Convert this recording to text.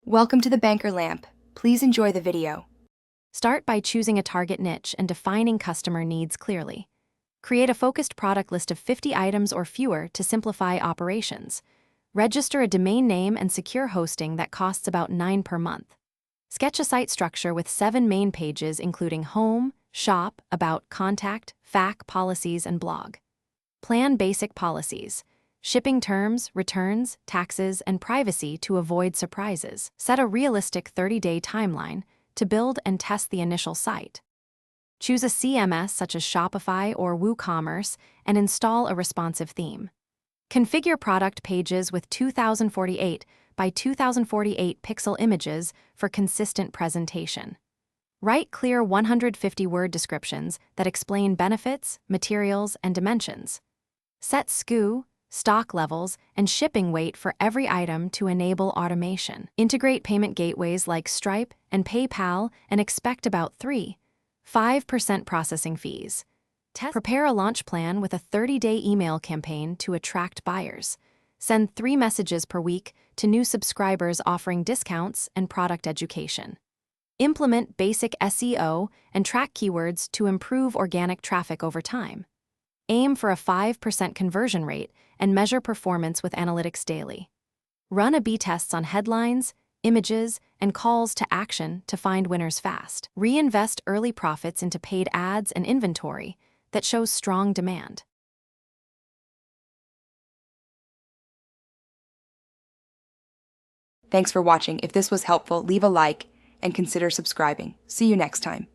Welcome to the Banker Lamp. Please enjoy the video. Start by choosing a target niche and defining customer needs clearly. Create a focused product list of 50 items or fewer to simplify operations. Register a domain name and secure hosting that costs about $9 per month. Sketch a site structure with 7 main pages including home, shop, about, contact, FAQ, policies, and blog. Plan basic policies. Shipping terms, returns, taxes, and privacy to avoid surprises. Set a realistic 30-day timeline to build and test the initial site. Choose a CMS such as Shopify or WooCommerce and install a responsive theme. Configure product pages with 2048 by 2048 pixel images for consistent presentation. Write clear 150-word descriptions that explain benefits, materials, and dimensions. Set SKU, stock levels, and shipping weight for every item to enable automation. Integrate payment gateways like Stripe and PayPal and expect about 3–5% processing fees. Prepare a launch plan with a 30-day email campaign to attract buyers. Send 3 messages per week to new subscribers offering discounts and product education. Implement basic SEO and track keywords to improve organic traffic over time. Aim for a 5% conversion rate and measure performance with analytics daily. Run A/B tests on headlines, images, and calls to action to find winners fast. Reinvest early profits into paid ads and inventory that shows strong demand. Thanks for watching. If this was helpful, leave a like and consider subscribing. See you next time.